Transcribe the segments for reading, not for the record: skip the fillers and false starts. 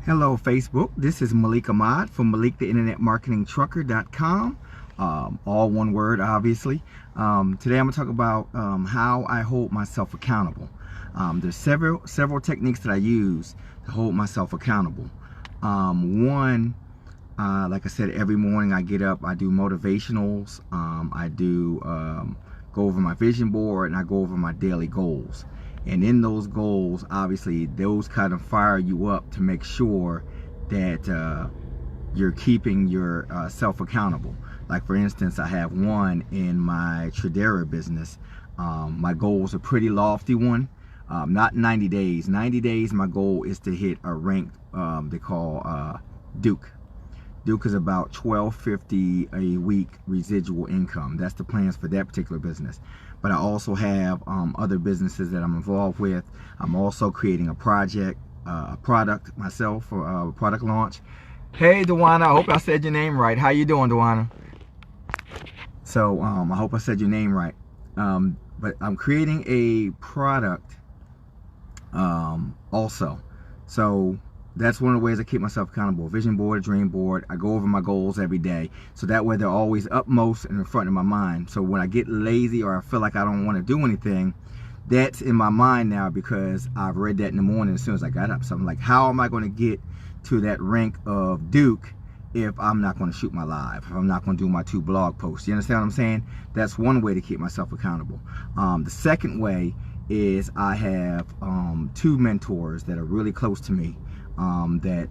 Hello Facebook, this is Malik Ahmad from MalikTheInternetMarketingTrucker.com. All one word, obviously. Today I'm going to talk about how I hold myself accountable. There's several techniques that I use to hold myself accountable. One, like I said, every morning I get up, I do motivationals, I do go over my vision board, and I go over my daily goals. And in those goals, obviously, those kind of fire you up to make sure that you're keeping yourself accountable. Like, for instance, I have one in my Tradera business. My goal is a pretty lofty one. Not 90 days. 90 days, my goal is to hit a rank they call Duke. Duke is about $12.50 a week residual income. That's the plans for that particular business. But I also have other businesses that I'm involved with. I'm also creating a product myself for a product launch. Hey, Dewana, I hope I said your name right. How you doing, Dewana? So I hope I said your name right. But I'm creating a product also. So that's one of the ways I keep myself accountable. Vision board, a dream board. I go over my goals every day, so that way they're always upmost and in front of my mind. So when I get lazy or I feel like I don't want to do anything, that's in my mind now, because I've read that in the morning as soon as I got up. So I'm like, how am I going to get to that rank of Duke if I'm not going to shoot my live, if I'm not going to do my 2 blog posts? You understand what I'm saying? That's one way to keep myself accountable. The second way is I have 2 mentors that are really close to me, that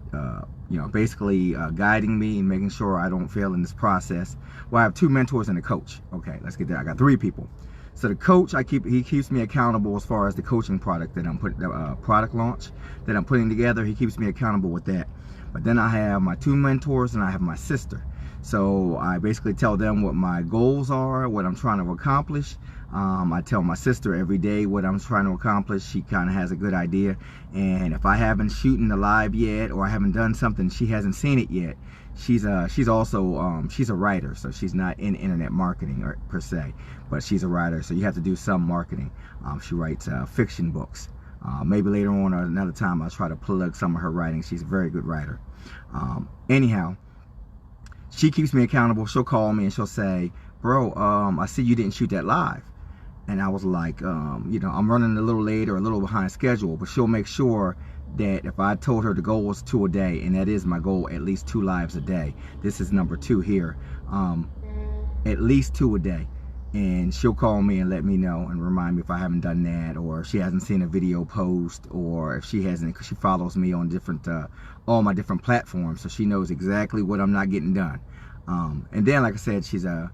basically guiding me and making sure I don't fail in this process. Well, I have 2 mentors and a coach. Okay, let's get there. I got 3 people. So the coach, he keeps me accountable as far as the coaching product that I'm putting, product launch that I'm putting together. He keeps me accountable with that. But then I have my 2 mentors and I have my sister. So I basically tell them what my goals are, what I'm trying to accomplish. I tell my sister every day what I'm trying to accomplish. She kind of has a good idea. And if I haven't shooting the live yet, or I haven't done something, she hasn't seen it yet. She's also she's a writer, so she's not in internet marketing per se, but she's a writer, so you have to do some marketing. She writes fiction books. Maybe later on or another time I'll try to plug some of her writing. She's a very good writer. Anyhow, she keeps me accountable. She'll call me and she'll say, bro, I see you didn't shoot that live. And I was like, I'm running a little late or a little behind schedule, but she'll make sure that if I told her the goal was 2 a day, and that is my goal, at least 2 lives a day. This is number 2 here. At least 2 a day. And she'll call me and let me know and remind me if I haven't done that, or if she hasn't seen a video post, or if she hasn't, because she follows me on different, all my different platforms, so she knows exactly what I'm not getting done. And then, like I said, she's a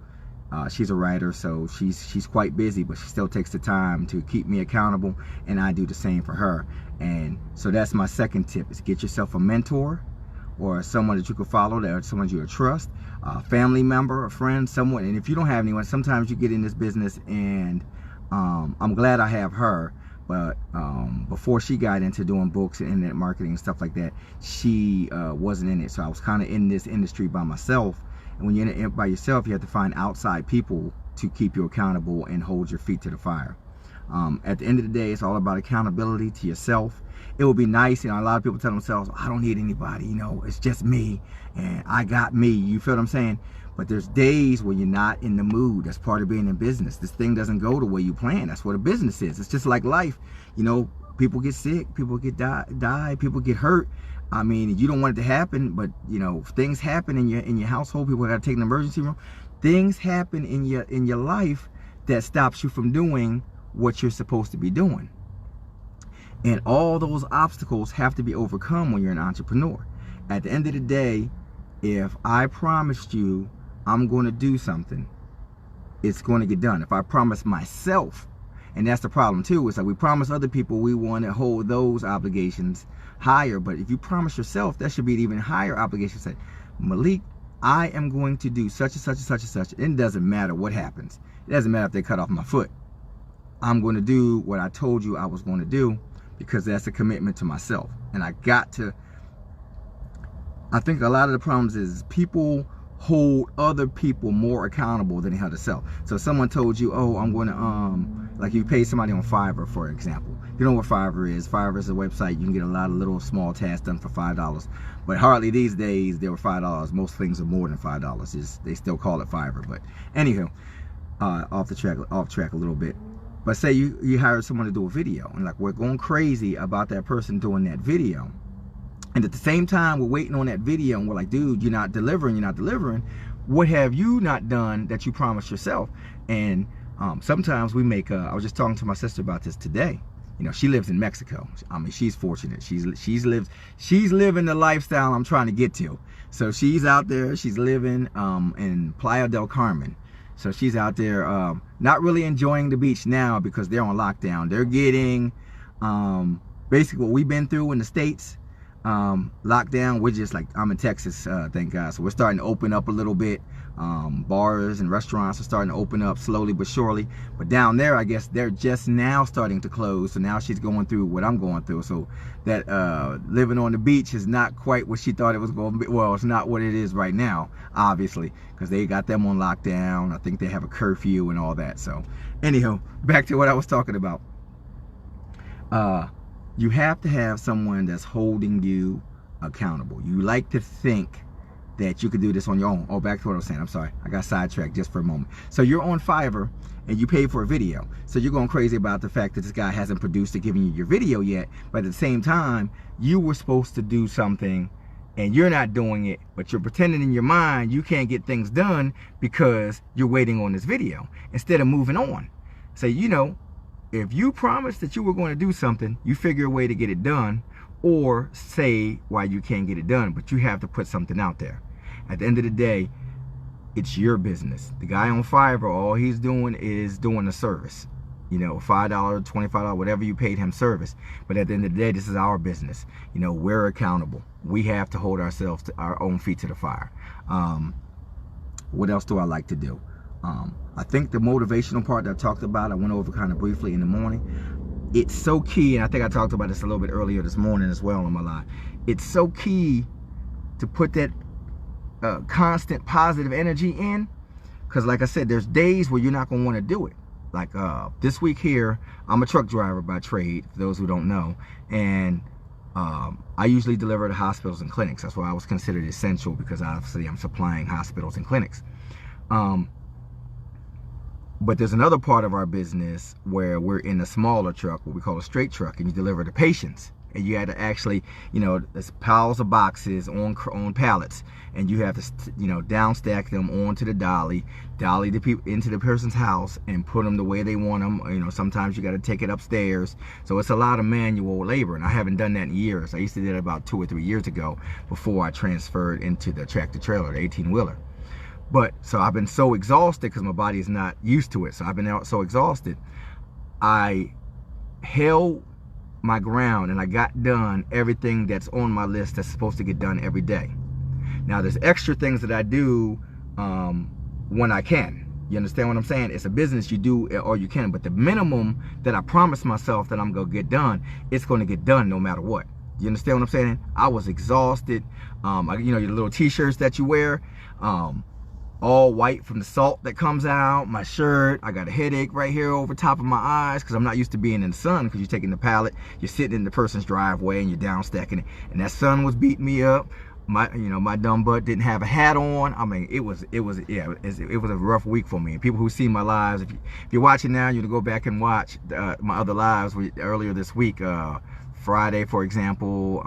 writer, so she's quite busy, but she still takes the time to keep me accountable, and I do the same for her. And so that's my second tip, is get yourself a mentor, or someone that you can follow, that someone you trust, a family member, a friend, someone. And if you don't have anyone, sometimes you get in this business, and I'm glad I have her. But before she got into doing books and internet marketing and stuff like that, she wasn't in it. So I was kind of in this industry by myself. And when you're in it by yourself, you have to find outside people to keep you accountable and hold your feet to the fire. At the end of the day, it's all about accountability to yourself. It would be nice, a lot of people tell themselves, I don't need anybody, it's just me, and I got me. You feel what I'm saying? But there's days where you're not in the mood. That's part of being in business. This thing doesn't go the way you plan. That's what a business is. It's just like life. People get sick, people get die, people get hurt. I mean, you don't want it to happen, but things happen in your household. People got to take an emergency room. Things happen in your life that stops you from doing what you're supposed to be doing. And all those obstacles have to be overcome when you're an entrepreneur. At the end of the day, if I promised you I'm going to do something, it's going to get done. If I promise myself, and that's the problem too, it's like we promise other people, we want to hold those obligations higher. But if you promise yourself, that should be an even higher obligation. Say, Malik, I am going to do such and such and such and such. It doesn't matter what happens. It doesn't matter if they cut off my foot. I'm going to do what I told you I was going to do, because that's a commitment to myself. And I think a lot of the problems is people hold other people more accountable than they have themselves. So if someone told you, oh, I'm going to Like you pay somebody on Fiverr, for example. You know what Fiverr is. Fiverr is a website. You can get a lot of little small tasks done for $5. But hardly these days they were $5. Most things are more than $5. They still call it Fiverr. But anywho, off track a little bit. But say you hired someone to do a video, and like we're going crazy about that person doing that video. And at the same time, we're waiting on that video, and we're like, dude, you're not delivering. What have you not done that you promised yourself? And sometimes we make, I was just talking to my sister about this today. You know, she lives in Mexico. I mean, she's fortunate. She's living the lifestyle I'm trying to get to. So she's out there, she's living in Playa del Carmen. So she's out there not really enjoying the beach now because they're on lockdown. They're getting basically what we've been through in the States. Lockdown. We're just like, I'm in Texas, thank God, so we're starting to open up a little bit. Bars and restaurants are starting to open up slowly but surely, but down there I guess they're just now starting to close. So now she's going through what I'm going through. So that living on the beach is not quite what she thought it was going to be. Well, it's not what it is right now, obviously, because they got them on lockdown. I think they have a curfew and all that. So anyhow, back to what I was talking about. You have to have someone that's holding you accountable. You like to think that you could do this on your own. Oh, back to what I was saying. I'm sorry. I got sidetracked just for a moment. So you're on Fiverr and you pay for a video. So you're going crazy about the fact that this guy hasn't produced or given you your video yet. But at the same time, you were supposed to do something and you're not doing it, but you're pretending in your mind you can't get things done because you're waiting on this video instead of moving on. So, you know, if you promised that you were going to do something, you figure a way to get it done, or say why you can't get it done, but you have to put something out there. At the end of the day, it's your business. The guy on Fiverr, all he's doing is doing a service. You know, $5, $25, whatever you paid him service. But at the end of the day, this is our business. You know, we're accountable. We have to hold ourselves to our own feet to the fire. What else do I like to do? I think the motivational part that I talked about, I went over kind of briefly in the morning. It's so key, and I think I talked about this a little bit earlier this morning as well on my live. It's so key to put that constant positive energy in, because like I said, there's days where you're not going to want to do it. Like this week here, I'm a truck driver by trade, for those who don't know, and I usually deliver to hospitals and clinics. That's why I was considered essential, because obviously I'm supplying hospitals and clinics. But there's another part of our business where we're in a smaller truck, what we call a straight truck, and you deliver to patients. And you had to actually, you know, there's piles of boxes on pallets, and you have to, you know, down stack them onto the dolly the people into the person's house and put them the way they want them. You know, sometimes you got to take it upstairs. So it's a lot of manual labor, and I haven't done that in years. I used to do that about 2 or 3 years ago before I transferred into the tractor trailer, the 18-wheeler. But so I've been so exhausted because my body is not used to it. So I've been so exhausted. I held my ground and I got done everything that's on my list that's supposed to get done every day. Now there's extra things that I do when I can. You understand what I'm saying? It's a business, you do all you can, but the minimum that I promised myself that I'm gonna get done, it's gonna get done no matter what. You understand what I'm saying? I was exhausted. You know, your little t-shirts that you wear, all white from the salt that comes out, my shirt, I got a headache right here over top of my eyes because I'm not used to being in the sun, because you're taking the pallet, you're sitting in the person's driveway and you're down stacking it, and that sun was beating me up. My dumb butt didn't have a hat on. I mean, it was a rough week for me. And people who see my lives, if you're watching now, you to go back and watch my other lives earlier this week, Friday, for example,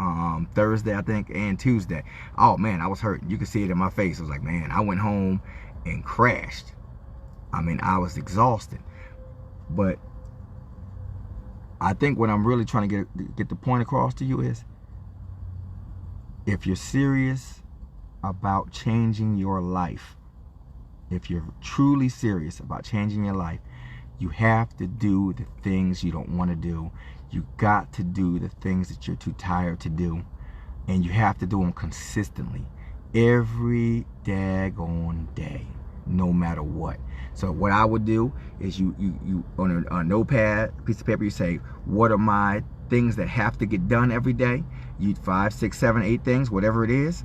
Thursday, I think, and Tuesday. Oh man, I was hurting. You could see it in my face. I was like, man, I went home and crashed. I mean, I was exhausted. But I think what I'm really trying to get the point across to you is, if you're serious about changing your life, if you're truly serious about changing your life, you have to do the things you don't want to do. You got to do the things that you're too tired to do, and you have to do them consistently, every daggone day, no matter what. So what I would do is you on a notepad, piece of paper, you say, what are my things that have to get done every day? You 5, 6, 7, 8 things, whatever it is.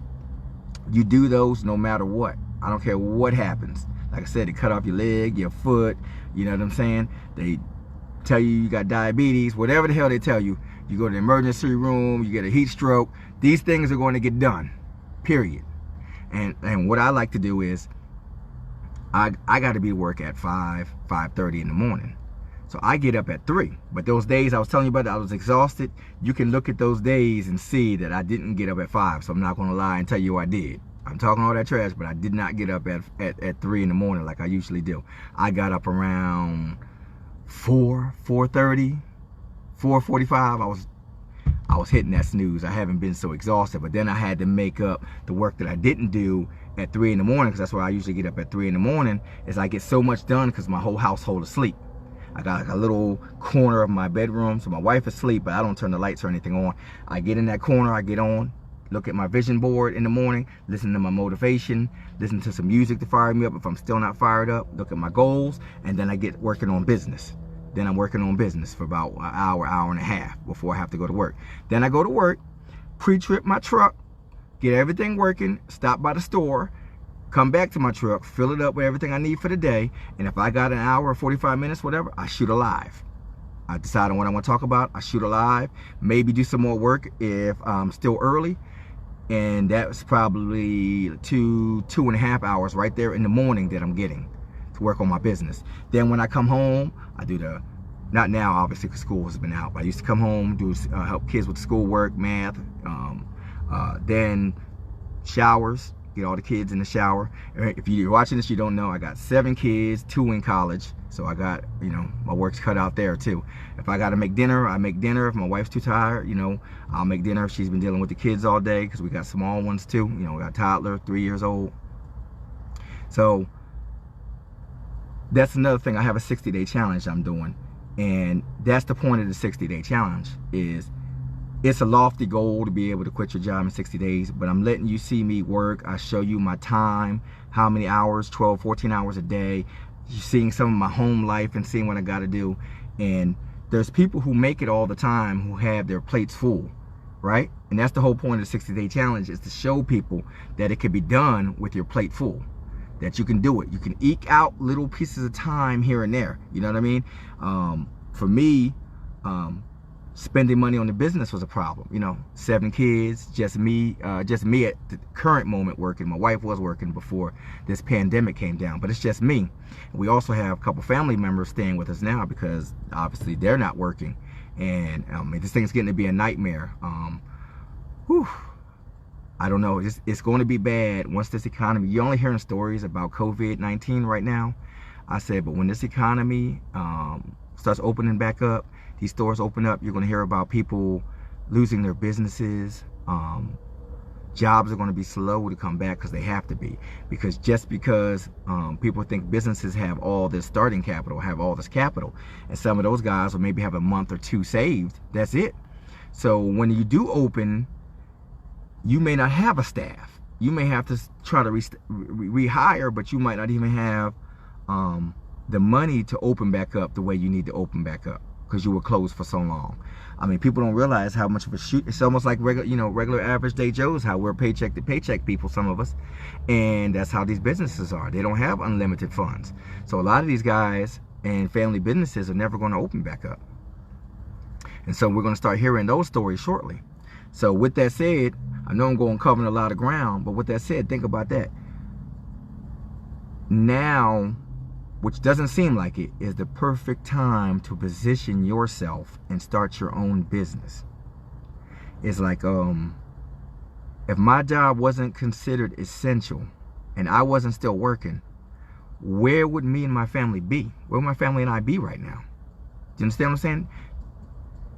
You do those no matter what. I don't care what happens. Like I said, they cut off your leg, your foot, you know what I'm saying? They tell you you got diabetes, whatever the hell they tell you. You go to the emergency room, you get a heat stroke. These things are going to get done, period. And what I like to do is, I got to be at work at 5:30 in the morning. So I get up at 3. But those days I was telling you about, I was exhausted. You can look at those days and see that I didn't get up at 5. So I'm not going to lie and tell you I did. I'm talking all that trash, but I did not get up at 3 in the morning like I usually do. I got up around 4:30, 4:45. I was hitting that snooze. I haven't been so exhausted, but then I had to make up the work that I didn't do at 3 in the morning, because that's why I usually get up at 3 in the morning, is I get so much done because my whole household is asleep. I got like a little corner of my bedroom, so my wife is asleep, but I don't turn the lights or anything on. I get in that corner, I get on, look at my vision board in the morning, listen to my motivation, listen to some music to fire me up if I'm still not fired up, look at my goals, and then I get working on business. Then I'm working on business for about an hour, hour and a half before I have to go to work. Then I go to work, pre-trip my truck, get everything working, stop by the store, come back to my truck, fill it up with everything I need for the day, and if I got an hour or 45 minutes, whatever, I shoot a live. I decide on what I want to talk about, I shoot a live, maybe do some more work if I'm still early, and that's probably 2.5 hours right there in the morning that I'm getting to work on my business. Then when I come home, I do not now obviously because school has been out, but I used to come home, do help kids with schoolwork, math, then showers, get all the kids in the shower. If you're watching this, you don't know, I got 7 kids, 2 in college, so I got, my work's cut out there too. If I gotta make dinner, I make dinner. If my wife's too tired, I'll make dinner. She's been dealing with the kids all day because we got small ones too. We got a toddler, 3 years old. So that's another thing. I have a 60-day challenge I'm doing, and that's the point of the 60-day challenge. Is it's a lofty goal to be able to quit your job in 60 days, but I'm letting you see me work. I show you my time, how many hours, 12, 14 hours a day. You're seeing some of my home life and seeing what I got to do. And there's people who make it all the time who have their plates full, right? And that's the whole point of the 60-day challenge, is to show people that it can be done with your plate full, that you can do it. You can eke out little pieces of time here and there. You know what I mean? For me, spending money on the business was a problem. 7 kids, just me at the current moment working. My wife was working before this pandemic came down, but it's just me. We also have a couple family members staying with us now because obviously they're not working, and this thing's getting to be a nightmare. I don't know, it's going to be bad once this economy, you're only hearing stories about COVID-19 right now. I said, but when this economy starts opening back up, these stores open up, you're going to hear about people losing their businesses. Jobs are going to be slow to come back because they have to be. Because just because people think businesses have all this starting capital, have all this capital, and some of those guys will maybe have a month or 2 saved, that's it. So when you do open, you may not have a staff. You may have to try to rehire, but you might not even have the money to open back up the way you need to open back up because you were closed for so long. People don't realize how much of a shoot. It's almost like regular average day Joes, how we're paycheck to paycheck people, some of us, and that's how these businesses are. They don't have unlimited funds. So a lot of these guys and family businesses are never going to open back up. And so we're going to start hearing those stories shortly. So with that said, I know I'm going covering a lot of ground, but with that said, think about that. Now, which doesn't seem like it, is the perfect time to position yourself and start your own business. It's like, if my job wasn't considered essential and I wasn't still working, where would me and my family be? Where would my family and I be right now? Do you understand what I'm saying?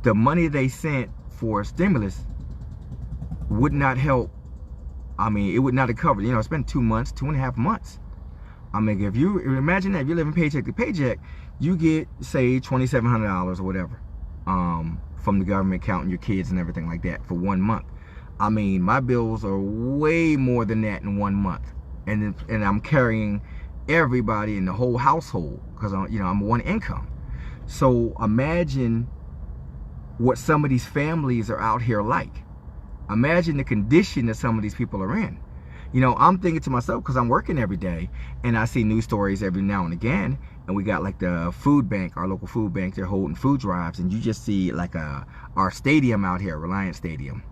The money they sent for stimulus would not help. It would not have covered. It's been 2 months, 2.5 months. If you imagine that, if you're living paycheck to paycheck, you get, say, $2,700 or whatever from the government, counting your kids and everything like that for 1 month. My bills are way more than that in 1 month, and I'm carrying everybody in the whole household because I'm one income. So imagine what some of these families are out here like. Imagine the condition that some of these people are in. You know, I'm thinking to myself, because I'm working every day and I see news stories every now and again, and we got like the food bank, our local food bank, they're holding food drives, and you just see like our stadium out here, Reliance Stadium,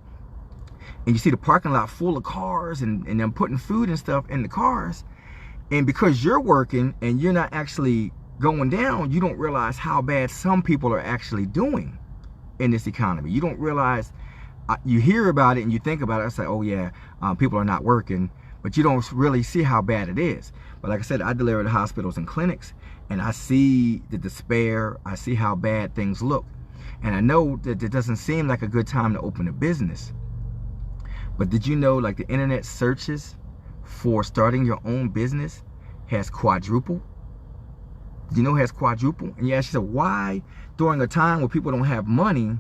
and you see the parking lot full of cars and them putting food and stuff in the cars. And because you're working and you're not actually going down, you don't realize how bad some people are actually doing in this economy. You don't realize, you hear about it and you think about it, it's like, oh yeah, people are not working, but you don't really see how bad it is. But like I said, I deliver to hospitals and clinics, and I see the despair, I see how bad things look. And I know that it doesn't seem like a good time to open a business. But did you know, like, the internet searches for starting your own business has quadrupled? Did you know it has quadrupled? And you ask yourself, why during a time where people don't have money,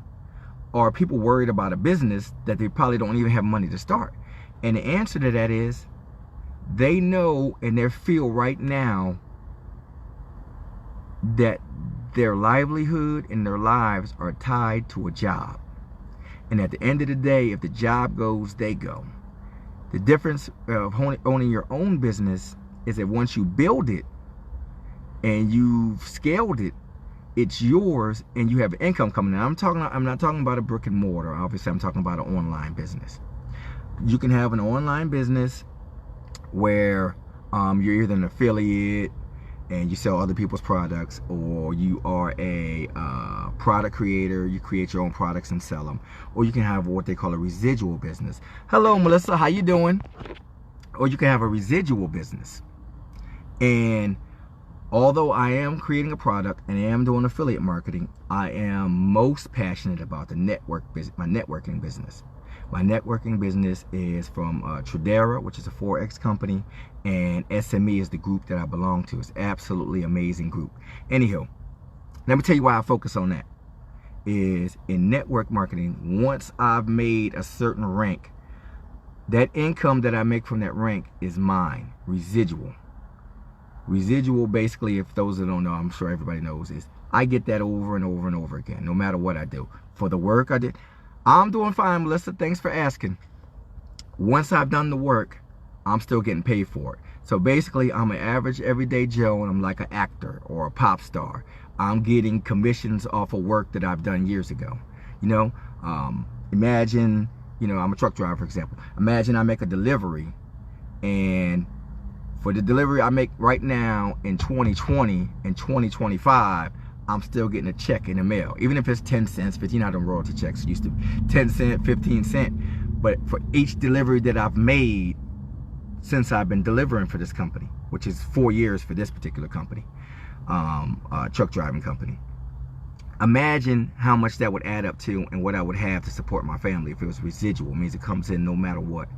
are people worried about a business that they probably don't even have money to start? And the answer to that is, they know in their field right now that their livelihood and their lives are tied to a job. And at the end of the day, if the job goes, they go. The difference of owning your own business is that once you build it and you've scaled it, it's yours and you have income coming in. I'm not talking about a brick and mortar. Obviously, I'm talking about an online business. You can have an online business where you're either an affiliate and you sell other people's products, or you are a product creator, you create your own products and sell them, or you can have what they call a residual business. Hello, Melissa, how you doing? Or you can have a residual business. And although I am creating a product and I am doing affiliate marketing, I am most passionate about the my networking business. My networking business is from Tradera, which is a Forex company, and SME is the group that I belong to. It's absolutely amazing group. Anyhow, let me tell you why I focus on that. Is in network marketing, once I've made a certain rank, that income that I make from that rank is mine, residual. Residual, basically, if those that don't know, I'm sure everybody knows, is I get that over and over and over again, no matter what I do. For the work I did, I'm doing fine, Melissa. Thanks for asking. Once I've done the work, I'm still getting paid for it. So basically, I'm an average everyday Joe, and I'm like an actor or a pop star. I'm getting commissions off of work that I've done years ago. You know, imagine, you know, I'm a truck driver, for example. Imagine I make a delivery, and for the delivery I make right now in 2020 and 2025, I'm still getting a check in the mail. Even if it's 10 cents, 15, I don't royalty checks used to be 10 cent, 15 cent. But for each delivery that I've made since I've been delivering for this company, which is 4 years for this particular company, truck driving company. Imagine how much that would add up to and what I would have to support my family if it was residual. It means it comes in no matter what,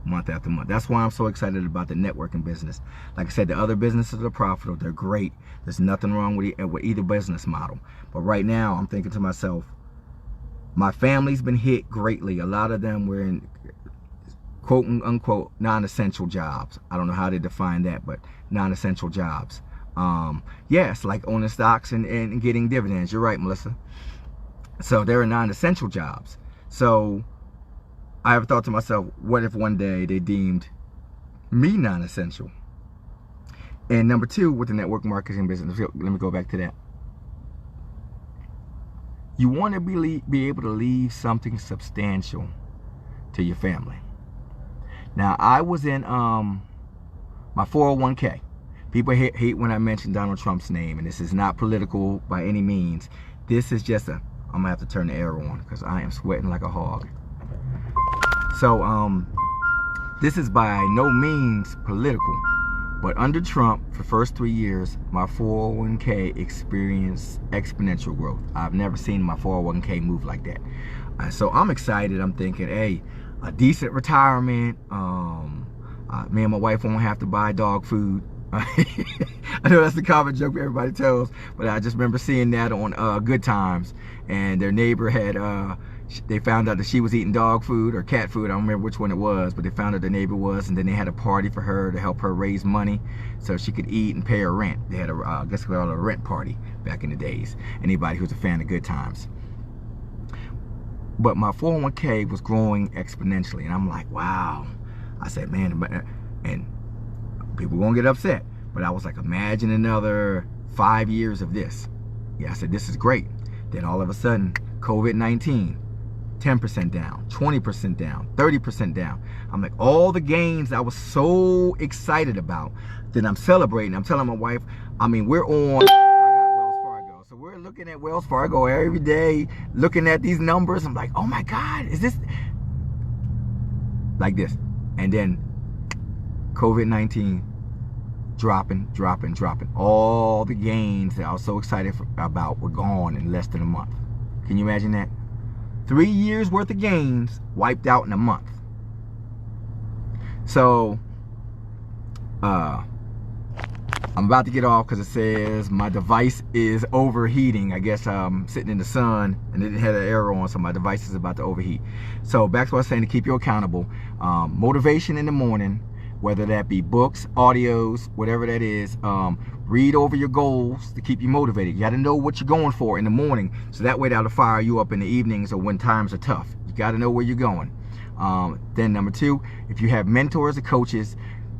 month after month. That's why I'm so excited about the networking business. Like I said, the other businesses are profitable. They're great. There's nothing wrong with either business model. But right now, I'm thinking to myself, my family's been hit greatly. A lot of them were in quote unquote non-essential jobs. I don't know how they define that, but non-essential jobs. Yes, like owning stocks and getting dividends. You're right, Melissa. So they're non-essential jobs. So I have thought to myself, what if one day they deemed me non-essential? And number two, with the network marketing business, let me go back to that. You want to be able to leave something substantial to your family. Now, I was in my 401k. People hate when I mention Donald Trump's name, and this is not political by any means. This is just I'm gonna have to turn the air on because I am sweating like a hog. So this is by no means political, but under Trump, for the first 3 years, my 401k experienced exponential growth. I've never seen my 401k move like that. So I'm excited. I'm thinking, hey, a decent retirement. Me and my wife won't have to buy dog food. I know that's the common joke everybody tells, but I just remember seeing that on Good Times, and their neighbor had they found out that she was eating dog food or cat food. I don't remember which one it was, but they found out the neighbor was, and then they had a party for her to help her raise money so she could eat and pay her rent. They had I guess we called it a rent party back in the days. Anybody who's a fan of Good Times. But my 401k was growing exponentially, and I'm like, wow. I said, man, and people won't get upset, but I was like, imagine another 5 years of this. Yeah, I said, this is great. Then all of a sudden, COVID-19, 10% down, 20% down, 30% down. I'm like, all the gains I was so excited about, then I'm celebrating. I'm telling my wife, I mean, we're on, I got Wells Fargo. So we're looking at Wells Fargo every day, looking at these numbers. I'm like, oh my God, is this like this? And then COVID-19 dropping. All the gains that I was so excited about were gone in less than a month. Can you imagine that? 3 years worth of gains wiped out in a month. So I'm about to get off because it says my device is overheating. I guess I'm sitting in the sun and it had an arrow on, so my device is about to overheat. So back to what I was saying, to keep you accountable. Motivation in the morning, whether that be books, audios, whatever that is. Read over your goals to keep you motivated. You got to know what you're going for in the morning, so that way that'll fire you up in the evenings or when times are tough. You got to know where you're going. Then number 2, if you have mentors or coaches,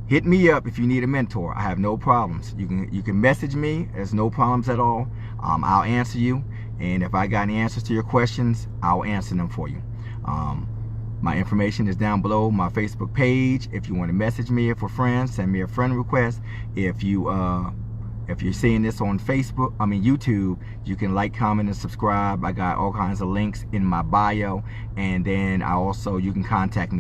hit me up if you need a mentor. I have no problems. You can message me. There's no problems at all. I'll answer you, and if I got any answers to your questions, I'll answer them for you. My information is down below my Facebook page. If you want to message me, if we're friends, send me a friend request. If you're seeing this on YouTube, you can like, comment, and subscribe. I got all kinds of links in my bio, and then you can contact me